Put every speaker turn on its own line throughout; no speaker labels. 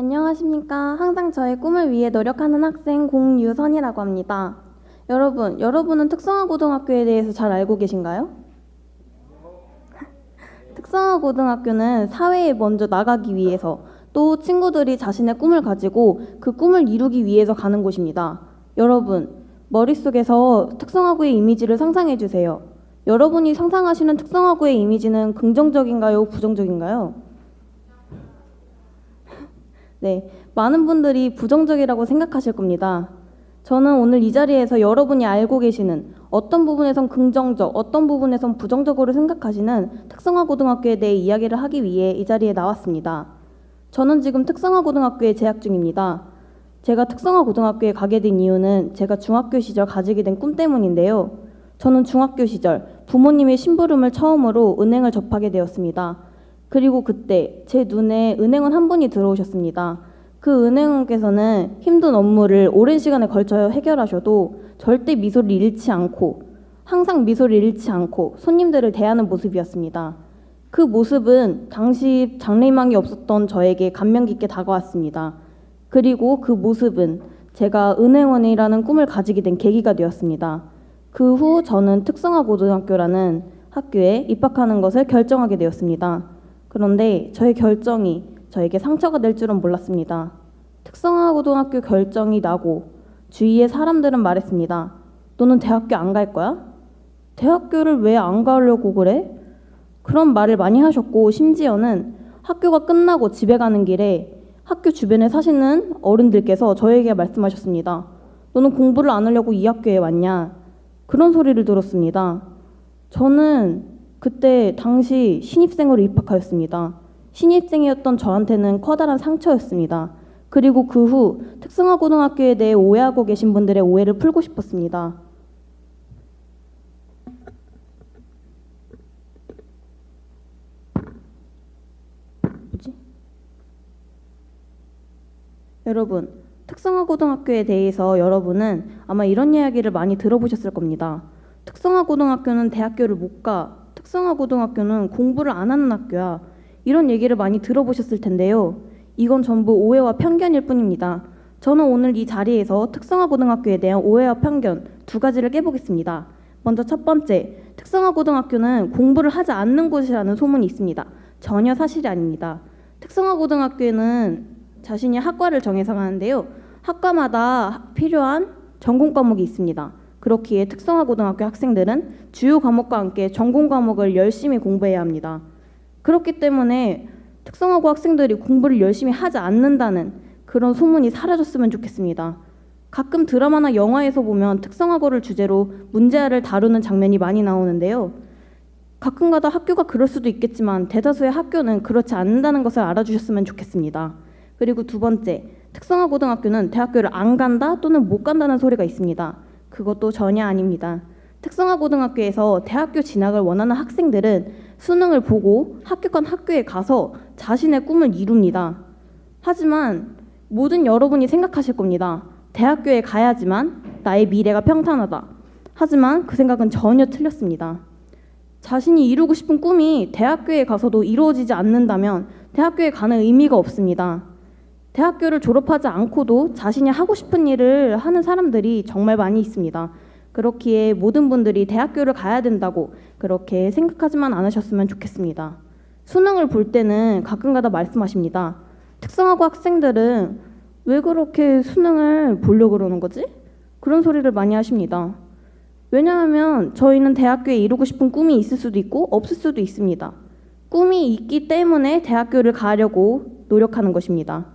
안녕하십니까. 항상 저의 꿈을 위해 노력하는 학생 공유선이라고 합니다. 여러분은 특성화고등학교에 대해서 잘 알고 계신가요? 특성화고등학교는 사회에 먼저 나가기 위해서 또 친구들이 자신의 꿈을 가지고 그 꿈을 이루기 위해서 가는 곳입니다. 여러분, 머릿속에서 특성화고의 이미지를 상상해 주세요. 여러분이 상상하시는 특성화고의 이미지는 긍정적인가요? 부정적인가요? 네, 많은 분들이 부정적이라고 생각하실 겁니다. 저는 오늘 이 자리에서 여러분이 알고 계시는 어떤 부분에선 긍정적, 어떤 부분에선 부정적으로 생각하시는 특성화고등학교에 대해 이야기를 하기 위해 이 자리에 나왔습니다. 저는 지금 특성화고등학교에 재학 중입니다. 제가 특성화고등학교에 가게 된 이유는 제가 중학교 시절 가지게 된 꿈 때문인데요. 저는 중학교 시절 부모님의 심부름을 처음으로 은행을 접하게 되었습니다. 그리고 그때 제 눈에 은행원 한 분이 들어오셨습니다. 그 은행원께서는 힘든 업무를 오랜 시간에 걸쳐 해결하셔도 절대 미소를 잃지 않고 항상 미소를 잃지 않고 손님들을 대하는 모습이었습니다. 그 모습은 당시 장래희망이 없었던 저에게 감명 깊게 다가왔습니다. 그리고 그 모습은 제가 은행원이라는 꿈을 가지게 된 계기가 되었습니다. 그 후 저는 특성화고등학교라는 학교에 입학하는 것을 결정하게 되었습니다. 그런데 저의 결정이 저에게 상처가 될 줄은 몰랐습니다. 특성화고등학교 결정이 나고 주위의 사람들은 말했습니다. 너는 대학교 안 갈 거야? 대학교를 왜 안 가려고 그래? 그런 말을 많이 하셨고 심지어는 학교가 끝나고 집에 가는 길에 학교 주변에 사시는 어른들께서 저에게 말씀하셨습니다. 너는 공부를 안 하려고 이 학교에 왔냐? 그런 소리를 들었습니다. 저는 그때 당시 신입생으로 입학하였습니다. 신입생이었던 저한테는 커다란 상처였습니다. 그리고 그 후 특성화고등학교에 대해 오해하고 계신 분들의 오해를 풀고 싶었습니다. 여러분, 특성화고등학교에 대해서 여러분은 아마 이런 이야기를 많이 들어보셨을 겁니다. 특성화고등학교는 대학교를 못 가. 특성화고등학교는 공부를 안 하는 학교야. 이런 얘기를 많이 들어보셨을 텐데요. 이건 전부 오해와 편견일 뿐입니다. 저는 오늘 이 자리에서 특성화고등학교에 대한 오해와 편견 두 가지를 깨보겠습니다. 먼저 첫 번째, 특성화고등학교는 공부를 하지 않는 곳이라는 소문이 있습니다. 전혀 사실이 아닙니다. 특성화고등학교에는 자신이 학과를 정해서 가는데요. 학과마다 필요한 전공 과목이 있습니다. 그렇기에 특성화고등학교 학생들은 주요 과목과 함께 전공 과목을 열심히 공부해야 합니다. 그렇기 때문에 특성화고 학생들이 공부를 열심히 하지 않는다는 그런 소문이 사라졌으면 좋겠습니다. 가끔 드라마나 영화에서 보면 특성화고를 주제로 문제아를 다루는 장면이 많이 나오는데요. 가끔가다 학교가 그럴 수도 있겠지만 대다수의 학교는 그렇지 않는다는 것을 알아주셨으면 좋겠습니다. 그리고 두 번째, 특성화고등학교는 대학교를 안 간다 또는 못 간다는 소리가 있습니다. 그것도 전혀 아닙니다. 특성화고등학교에서 대학교 진학을 원하는 학생들은 수능을 보고 합격한 학교에 가서 자신의 꿈을 이룹니다. 하지만 모든 여러분이 생각하실 겁니다. 대학교에 가야지만 나의 미래가 평탄하다. 하지만 그 생각은 전혀 틀렸습니다. 자신이 이루고 싶은 꿈이 대학교에 가서도 이루어지지 않는다면 대학교에 가는 의미가 없습니다. 대학교를 졸업하지 않고도 자신이 하고 싶은 일을 하는 사람들이 정말 많이 있습니다. 그렇기에 모든 분들이 대학교를 가야 된다고 그렇게 생각하지만 않으셨으면 좋겠습니다. 수능을 볼 때는 가끔가다 말씀하십니다. 특성화고 학생들은 왜 그렇게 수능을 보려고 그러는 거지? 그런 소리를 많이 하십니다. 왜냐하면 저희는 대학교에 이루고 싶은 꿈이 있을 수도 있고 없을 수도 있습니다. 꿈이 있기 때문에 대학교를 가려고 노력하는 것입니다.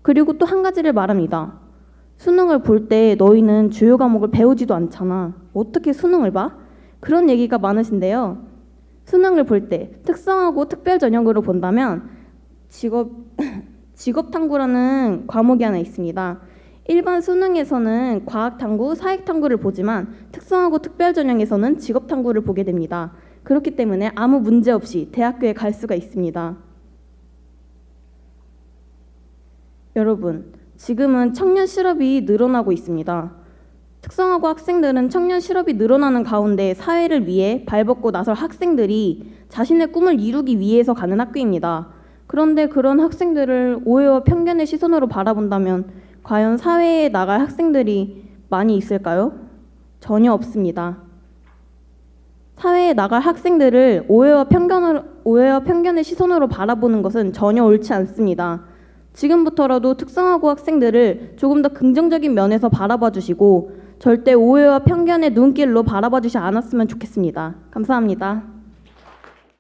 그리고 또 한 가지를 말합니다. 수능을 볼 때 너희는 주요 과목을 배우지도 않잖아. 어떻게 수능을 봐? 그런 얘기가 많으신데요. 수능을 볼 때 특성화고 특별 전형으로 본다면 직업탐구라는 과목이 하나 있습니다. 일반 수능에서는 과학탐구, 사회탐구를 보지만 특성화고 특별 전형에서는 직업탐구를 보게 됩니다. 그렇기 때문에 아무 문제 없이 대학교에 갈 수가 있습니다. 여러분, 지금은 청년 실업이 늘어나고 있습니다. 특성화고 학생들은 청년 실업이 늘어나는 가운데 사회를 위해 발벗고 나설 학생들이 자신의 꿈을 이루기 위해서 가는 학교입니다. 그런데 그런 학생들을 오해와 편견의 시선으로 바라본다면 과연 사회에 나갈 학생들이 많이 있을까요? 전혀 없습니다. 사회에 나갈 학생들을 오해와 편견의 시선으로 바라보는 것은 전혀 옳지 않습니다. 지금부터라도 특성화고 학생들을 조금 더 긍정적인 면에서 바라봐 주시고 절대 오해와 편견의 눈길로 바라봐 주지 않았으면 좋겠습니다. 감사합니다.